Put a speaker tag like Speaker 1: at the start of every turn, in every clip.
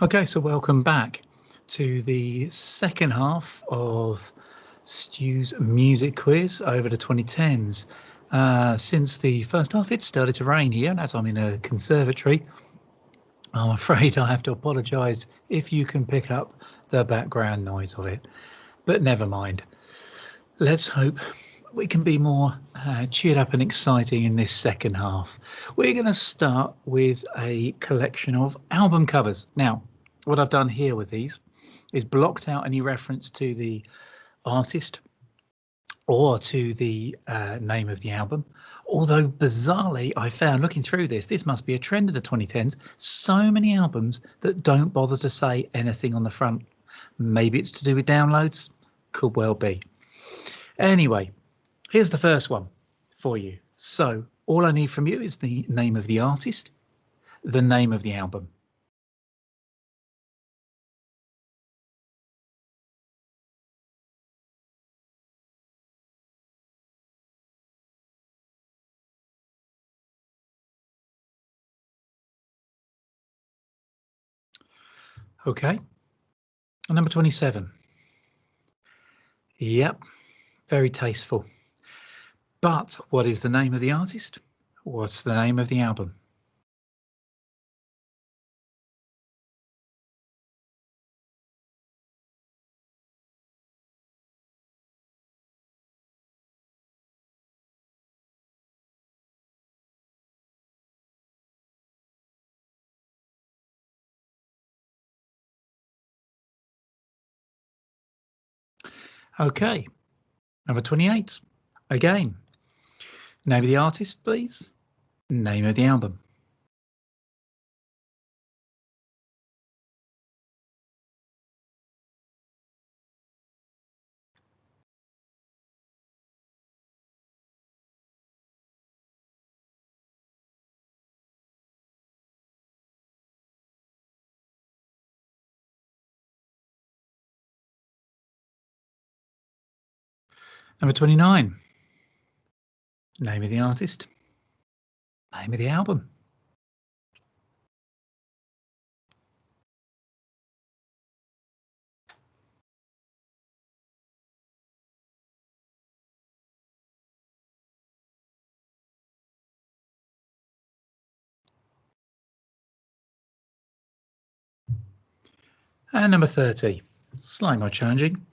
Speaker 1: Okay, so welcome back to the second half of Stu's music quiz over the 2010s. Since the first half, it started to rain here, and as I'm in a conservatory, I'm afraid I have to apologise if you can pick up the background noise of it. But never mind. Let's hope we can be more cheered up and exciting in this second half. We're going to start with a collection of album covers. Now, what I've done here with these is blocked out any reference to the artist or to the name of the album. Although bizarrely, I found looking through this must be a trend of the 2010s. So many albums that don't bother to say anything on the front. Maybe it's to do with downloads. Could well be. Anyway, here's the first one for you. So all I need from you is the name of the artist, the name of the album. Okay. Number 27. Yep, very tasteful. But what is the name of the artist? What's the name of the album? Okay. Number 28. Again. Name of the artist, please. Name of the album. Number 29. Name of the artist. Name of the album. And number 30. Slightly more challenging.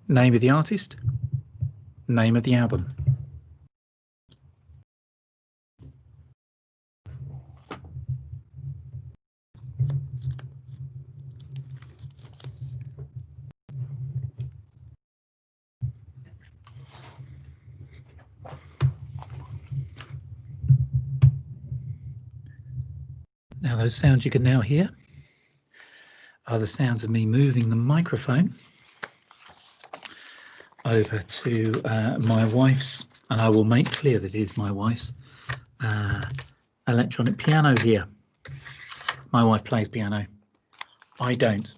Speaker 1: Name of the artist. Name of the album. Now those sounds you can now hear are the sounds of me moving the microphone over to my wife's, and I will make clear that it is my wife's electronic piano here. My wife plays piano. I don't.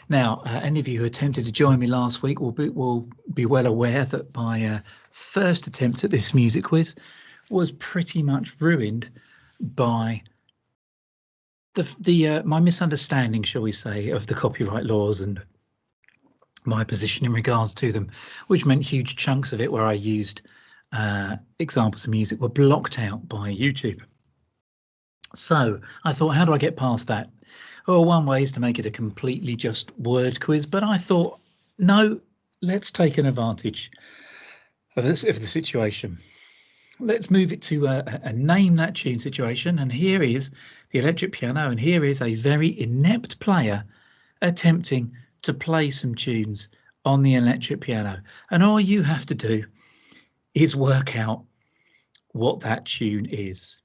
Speaker 1: Now, any of you who attempted to join me last week will be well aware that my first attempt at this music quiz was pretty much ruined by my misunderstanding, shall we say, of the copyright laws and my position in regards to them, which meant huge chunks of it where I used examples of music were blocked out by YouTube. So I thought, how do I get past that? Well, one way is to make it a completely just word quiz, but I thought, no, let's take an advantage of the situation. Let's move it to a name that tune situation, and here is the electric piano, and here is a very inept player attempting to play some tunes on the electric piano, and all you have to do is work out what that tune is.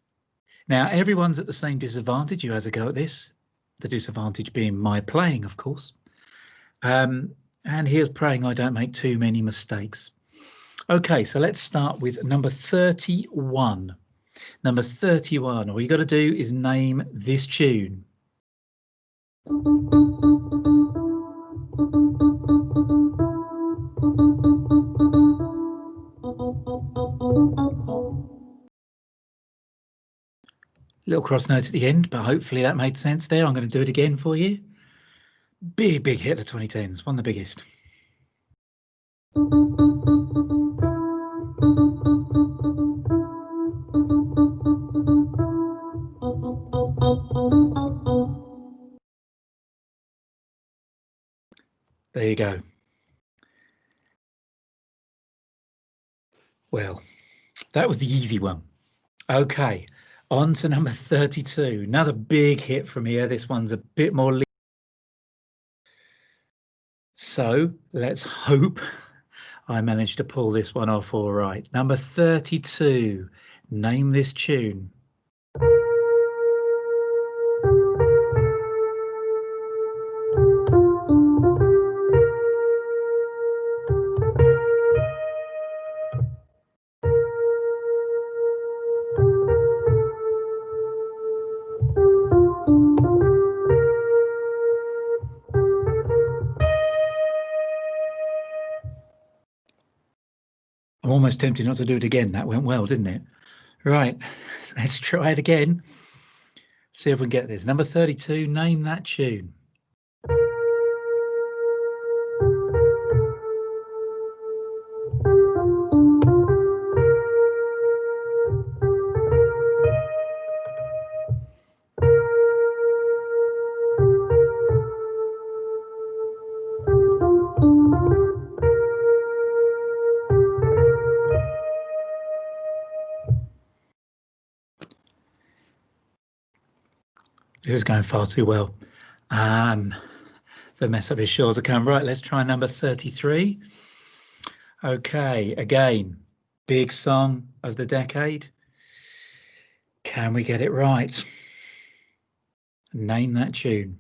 Speaker 1: Now, everyone's at the same disadvantage. You has a go at this, the disadvantage being my playing, of course. And here's praying I don't make too many mistakes. Okay, so let's start with number 31. Number 31, all you got to do is name this tune. Little cross note at the end, but hopefully that made sense there. I'm going to do it again for you. Big hit of the 2010s, one of the biggest. There you go. Well, that was the easy one. Okay, on to number 32. Another big hit from here. This one's a bit more. So let's hope I managed to pull this one off all right. Number 32. Name this tune. I'm almost tempted not to do it again. That went well, didn't it? Right, let's try it again. See if we can get this. Number 32, name that tune. This is going far too well. The mess up is sure to come. Right, let's try number 33. Okay, again, big song of the decade. Can we get it right? Name that tune.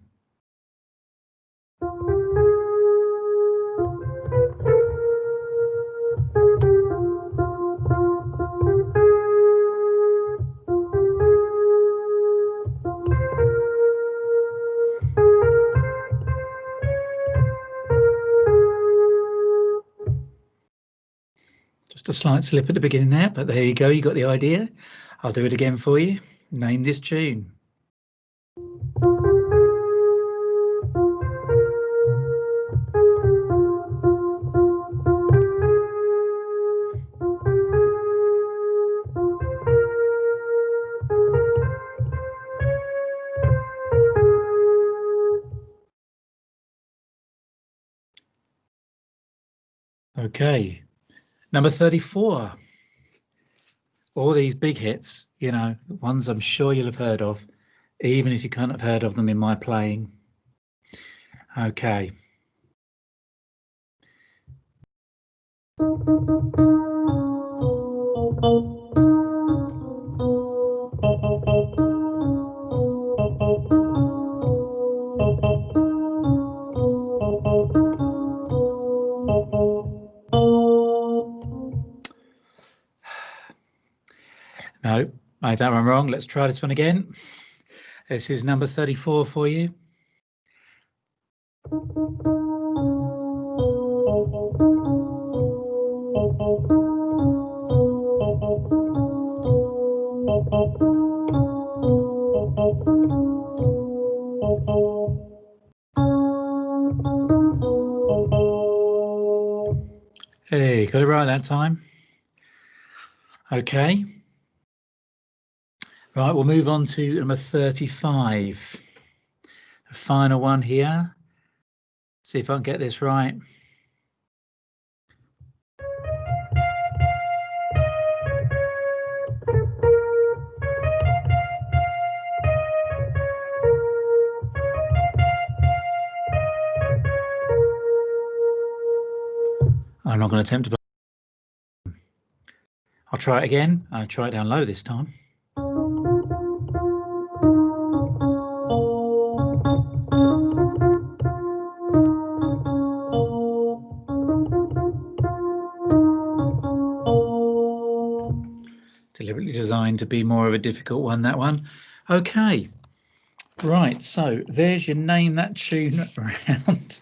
Speaker 1: Just a slight slip at the beginning there, but there you go. You got the idea. I'll do it again for you. Name this tune. Okay, number 34. All these big hits, you know, ones I'm sure you'll have heard of, even if you can't have heard of them in my playing. Okay. No, I made that one wrong. Let's try this one again. This is number 34 for you. Hey, got it right that time. Okay. Right, we'll move on to number 35. The final one here. See if I can get this right. I'm not going to attempt to. I'll try it again. I'll try it down low this time. Deliberately designed to be more of a difficult one, that one. Okay, right, so there's your name that tune round.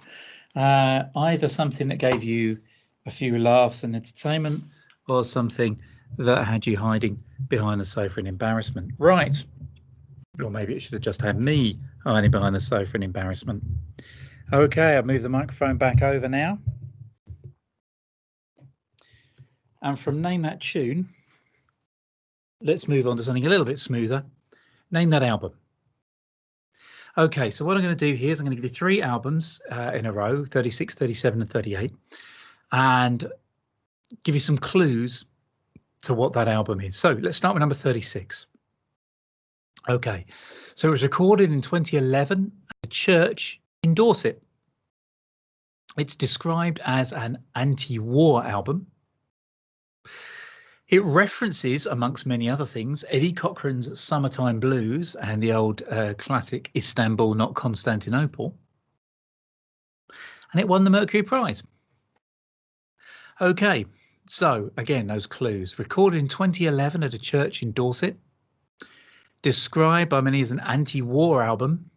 Speaker 1: Either something that gave you a few laughs and entertainment, or something that had you hiding behind the sofa in embarrassment. Right, or maybe it should have just had me hiding behind the sofa in embarrassment. Okay, I've moved the microphone back over now. And from Name That Tune, let's move on to something a little bit smoother. Name that album. Okay, so what I'm going to do here is I'm going to give you 3 albums in a row, 36, 37 and 38, and give you some clues to what that album is. So let's start with number 36. Okay, so it was recorded in 2011 at a church in Dorset. It's described as an anti-war album. It references, amongst many other things, Eddie Cochran's Summertime Blues and the old classic Istanbul, Not Constantinople. And it won the Mercury Prize. Okay, so again, those clues. Recorded in 2011 at a church in Dorset. Described by many as an anti-war album.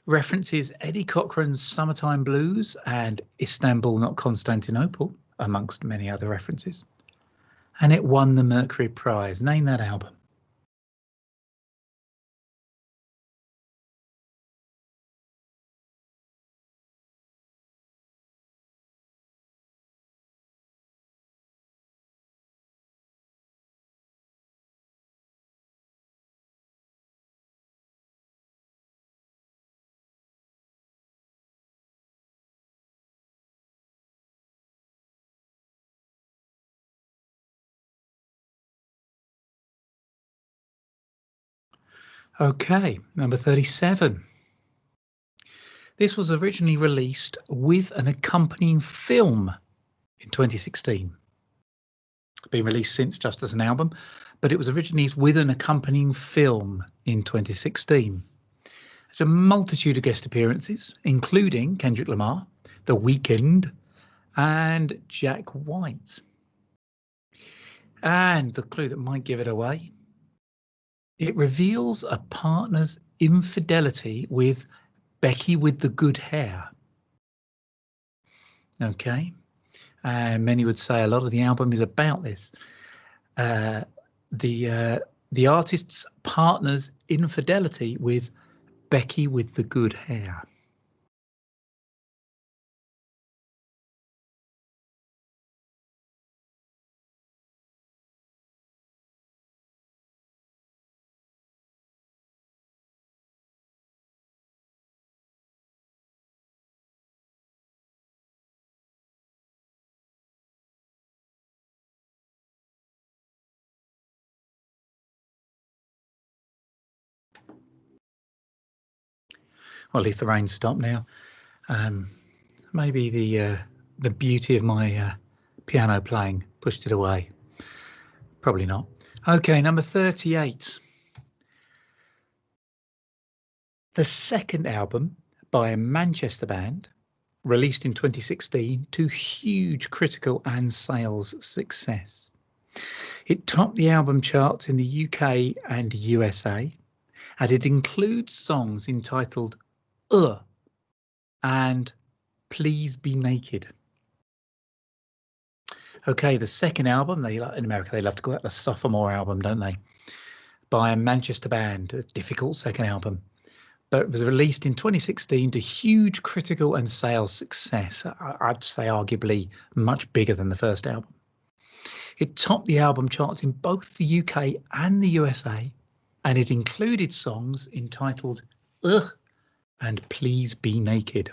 Speaker 1: References Eddie Cochran's Summertime Blues and Istanbul, Not Constantinople, amongst many other references. And it won the Mercury Prize. Name that album. Okay, number 37. This was originally released with an accompanying film in 2016. It's been released since just as an album, but it was originally with an accompanying film in 2016. There's a multitude of guest appearances, including Kendrick Lamar, The Weeknd, and Jack White. And the clue that might give it away, it reveals a partner's infidelity with Becky with the good hair. Okay, and many would say a lot of the album is about this. The artist's partner's infidelity with Becky with the good hair. Well, at least the rain's stopped now. Maybe the beauty of my piano playing pushed it away. Probably not. Okay, number 38. The second album by a Manchester band, released in 2016 to huge critical and sales success. It topped the album charts in the UK and USA, and it includes songs entitled and Please Be Naked. Okay, the second album, in America, they love to call that the sophomore album, don't they? By a Manchester band, a difficult second album. But it was released in 2016 to huge critical and sales success. I'd say arguably much bigger than the first album. It topped the album charts in both the UK and the USA, and it included songs entitled Ugh and Please Be Naked.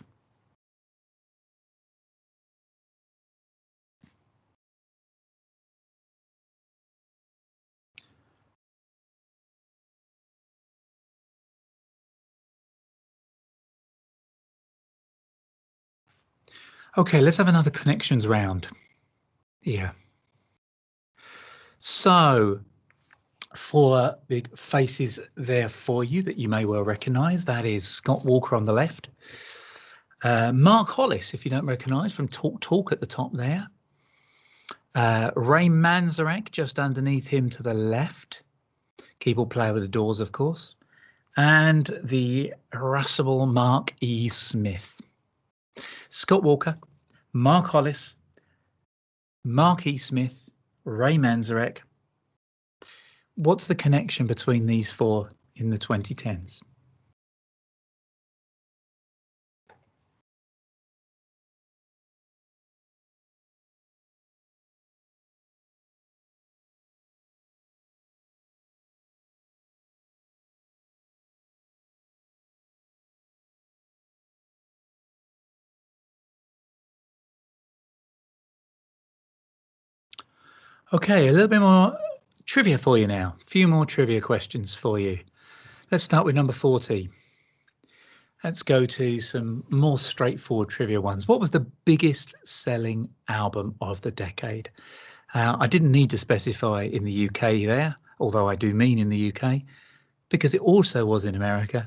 Speaker 1: Okay, let's have another connections round here. So, 4 big faces there for you that you may well recognise. That is Scott Walker on the left. Mark Hollis, if you don't recognise, from Talk Talk at the top there. Ray Manzarek just underneath him to the left. Keyboard player with the Doors, of course. And the irascible Mark E. Smith. Scott Walker, Mark Hollis, Mark E. Smith, Ray Manzarek. What's the connection between these 4 in the 2010s? Okay, a little bit more trivia for you now. A few more trivia questions for you. Let's start with number 40. Let's go to some more straightforward trivia ones. What was the biggest selling album of the decade? I didn't need to specify in the UK there, although I do mean in the UK, because it also was in America.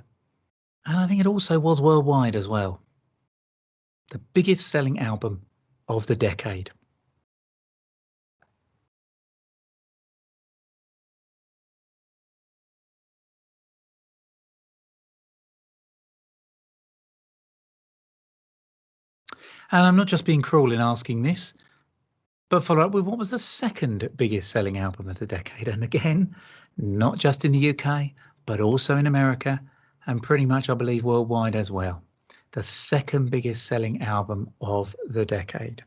Speaker 1: And I think it also was worldwide as well. The biggest selling album of the decade. And I'm not just being cruel in asking this, but follow up with what was the second biggest selling album of the decade? And again, not just in the UK, but also in America and pretty much, I believe, worldwide as well. The second biggest selling album of the decade.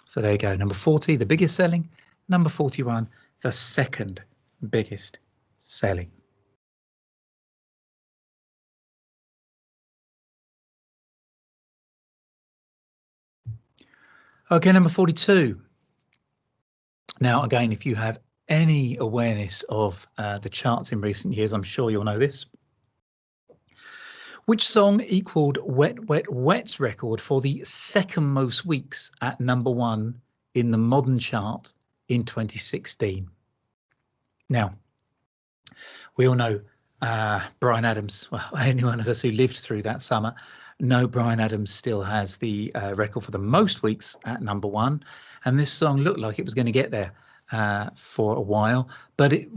Speaker 1: So there you go. Number 40, the biggest selling. Number 41, the second biggest selling. Okay, number 42. Now, again, if you have any awareness of the charts in recent years, I'm sure you'll know this. Which song equaled Wet Wet Wet's record for the second most weeks at #1 in the modern chart in 2016? Now, we all know Bryan Adams. Well, any one of us who lived through that summer know Bryan Adams still has the record for the most weeks at #1, and this song looked like it was going to get there for a while, but it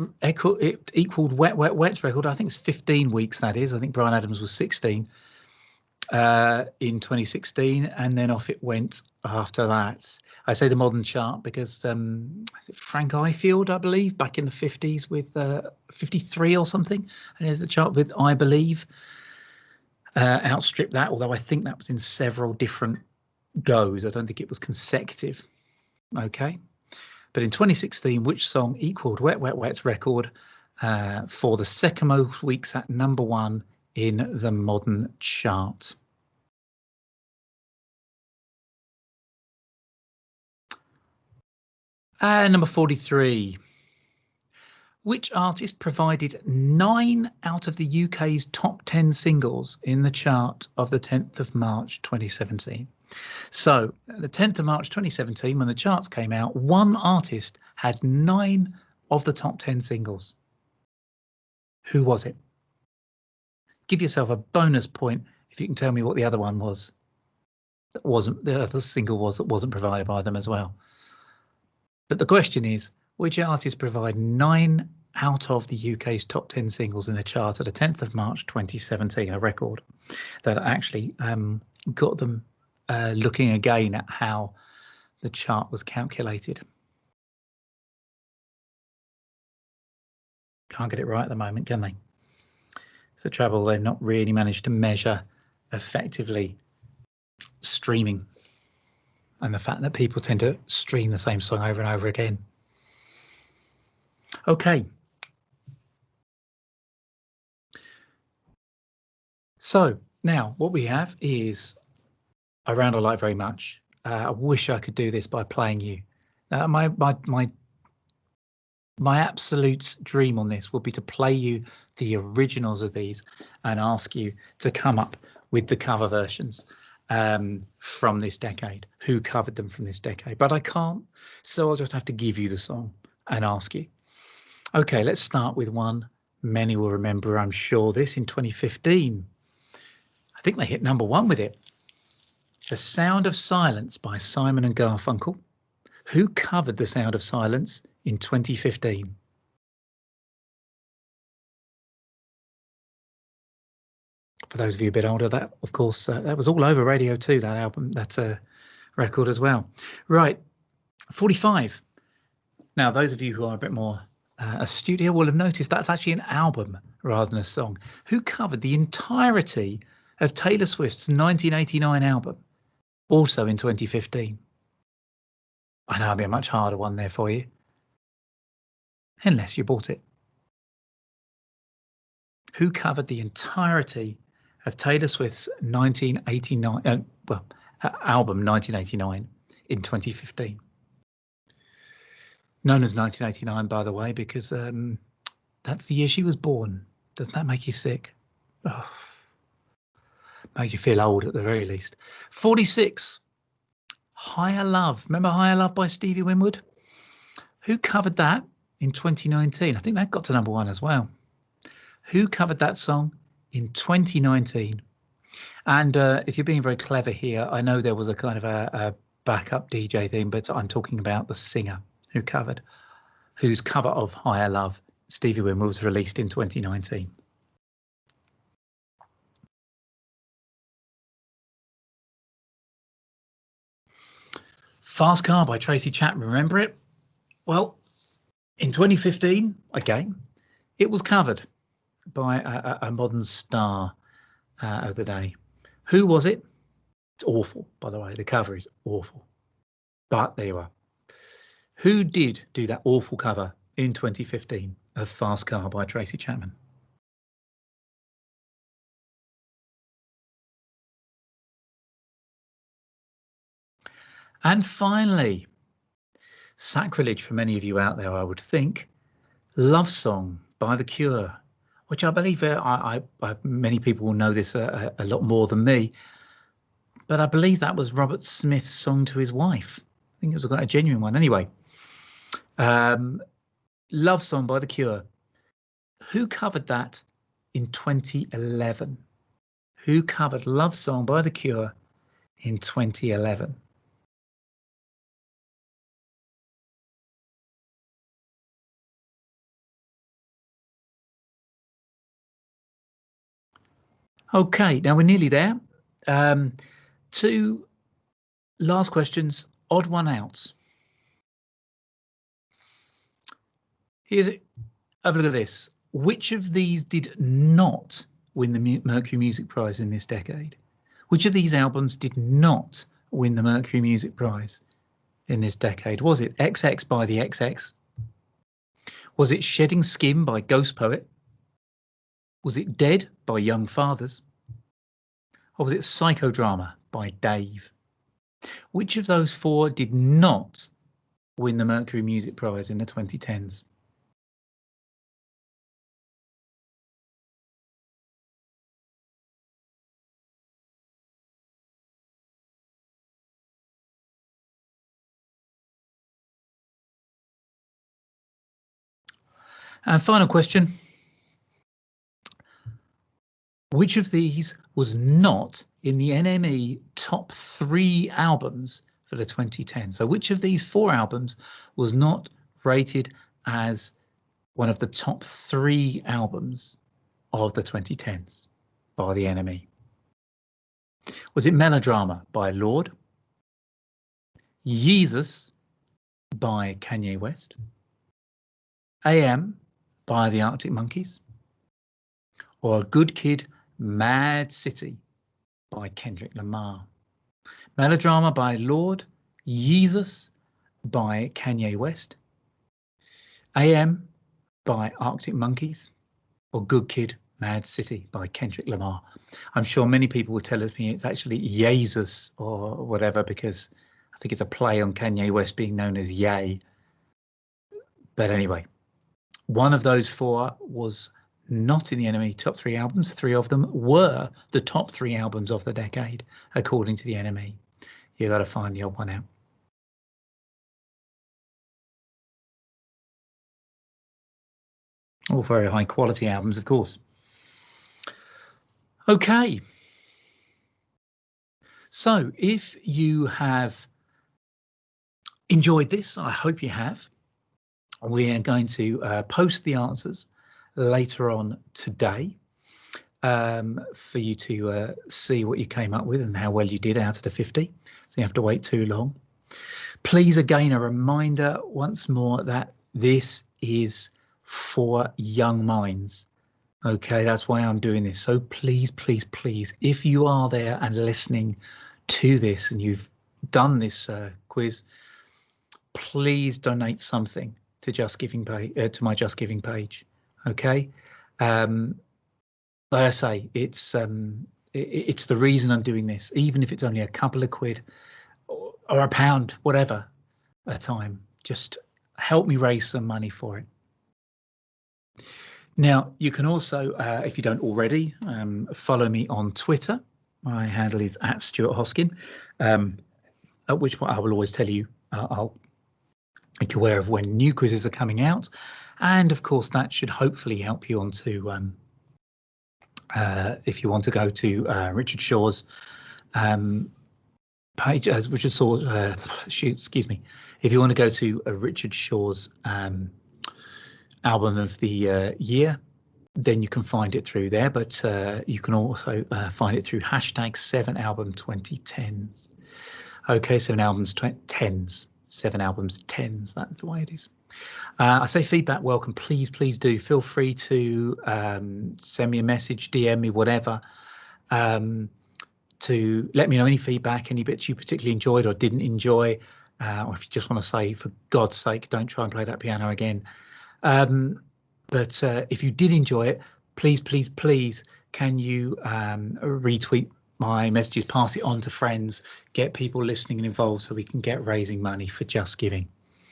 Speaker 1: equaled Wet Wet Wet's record. I think it's 15 weeks, that is. I think Bryan Adams was 16 in 2016, and then off it went after that. I say the modern chart because is it Frank Ifield, I believe, back in the 50s with 53 or something, and there's the chart with I Believe outstripped that, although I think that was in several different goes. I don't think it was consecutive. Okay. But in 2016, which song equaled Wet Wet Wet's record for the second most weeks at #1 in the modern chart? Number 43. Which artist provided 9 out of the UK's top 10 singles in the chart of the 10th of March 2017? So the 10th of March 2017, when the charts came out, one artist had 9 of the top 10 singles. Who was it? Give yourself a bonus point if you can tell me what the other one was. That wasn't the other single was that wasn't provided by them as well. But the question is, which artist provided 9 out of the UK's top 10 singles in the chart at the 10th of March 2017, a record that actually got them looking again at how the chart was calculated. Can't get it right at the moment, can they? It's the trouble, they've not really managed to measure effectively streaming and the fact that people tend to stream the same song over and over again. Okay. So now what we have is a round I like very much. I wish I could do this by playing you. My absolute dream on this would be to play you the originals of these and ask you to come up with the cover versions from this decade, who covered them from this decade, but I can't, so I'll just have to give you the song and ask you. Okay, let's start with one many will remember, I'm sure, this in 2015. I think they hit #1 with it. The Sound of Silence by Simon and Garfunkel. Who covered The Sound of Silence in 2015? For those of you a bit older, that, of course, that was all over Radio 2, that album, that record as well. Right, 45. Now, those of you who are a bit more astute here will have noticed that's actually an album rather than a song. Who covered the entirety of Taylor Swift's 1989 album, also in 2015? I know it'll be a much harder one there for you, unless you bought it. Who covered the entirety of Taylor Swift's 1989 album 1989 in 2015? known as 1989, by the way, because that's the year she was born. Doesn't that make you sick? Oh, makes you feel old at the very least. 46, Higher Love. Remember Higher Love by Stevie Winwood? Who covered that in 2019? I think that got to #1 as well. Who covered that song in 2019? And if you're being very clever here, I know there was a kind of a backup DJ thing, but I'm talking about the singer whose cover of Higher Love, Stevie Winwood, was released in 2019. Fast Car by Tracy Chapman, remember it? Well, in 2015, again, it was covered by a modern star of the day. Who was it? It's awful, by the way. The cover is awful. But there you are. Who did do that awful cover in 2015 of Fast Car by Tracy Chapman? And finally, sacrilege for many of you out there, I would think, Love Song by The Cure, which I believe many people will know this a lot more than me, but I believe that was Robert Smith's song to his wife. I think it was a genuine one. Anyway, Love Song by The Cure. Who covered that in 2011? Who covered Love Song by The Cure in 2011? Okay, now we're nearly there. 2 last questions, odd one out. Have a look at this. Which of these did not win the Mercury Music Prize in this decade? Which of these albums did not win the Mercury Music Prize in this decade? Was it XX by the XX? Was it Shedding Skin by Ghost Poet? Was it Dead by Young Fathers? Or was it Psychodrama by Dave? Which of those 4 did not win the Mercury Music Prize in the 2010s? And final question. Which of these was not in the NME top 3 albums for the 2010s? So which of these 4 albums was not rated as one of the top 3 albums of the 2010s by the NME? Was it Melodrama by Lorde? Yeezus by Kanye West? AM by the Arctic Monkeys? Or Good Kid, Mad City by Kendrick Lamar? Melodrama by Lorde, Yeezus by Kanye West, AM by Arctic Monkeys, or Good Kid, Mad City by Kendrick Lamar? I'm sure many people will tell me it's actually Yeezus or whatever, because I think it's a play on Kanye West being known as Ye. But anyway, one of those 4 was not in the NME top 3 albums. 3 of them were the top 3 albums of the decade, according to the NME. You got to find the odd one out. All very high quality albums, of course. Okay. So if you have enjoyed this, I hope you have, we are going to post the answers later on today for you to see what you came up with and how well you did out of the 50. So you have to wait too long. Please, again, a reminder once more that this is for young minds. Okay, that's why I'm doing this. So please, please, please, if you are there and listening to this and you've done this quiz, please donate something to Just Giving to my Just Giving page. Okay, like I say, it's the reason I'm doing this, even if it's only a couple of quid or £1, whatever, a time. Just help me raise some money for it. Now, you can also, if you don't already, follow me on Twitter. My handle is @StuartHoskin, at which point I will always tell you, I'll make you aware of when new quizzes are coming out. And of course, that should hopefully help you on to, if you want to go to Richard Shaw's page, as Richard Shaw's, excuse me, if you want to go to Richard Shaw's album of the year, then you can find it through there, but you can also find it through hashtag 7album2010s. Okay, 7albums 10s, 7albums 10s, that's the way it is. I say feedback welcome, please do feel free to send me a message, DM me, whatever, to let me know any feedback, any bits you particularly enjoyed or didn't enjoy, or if you just want to say, for God's sake, don't try and play that piano again. But if you did enjoy it, please, can you retweet my messages, pass it on to friends, get people listening and involved so we can get raising money for Just Giving.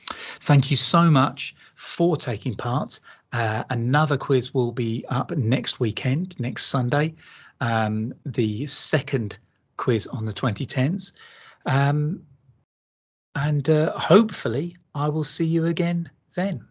Speaker 1: Thank you so much for taking part. Another quiz will be up next weekend, next Sunday, the second quiz on the 2010s. And hopefully I will see you again then.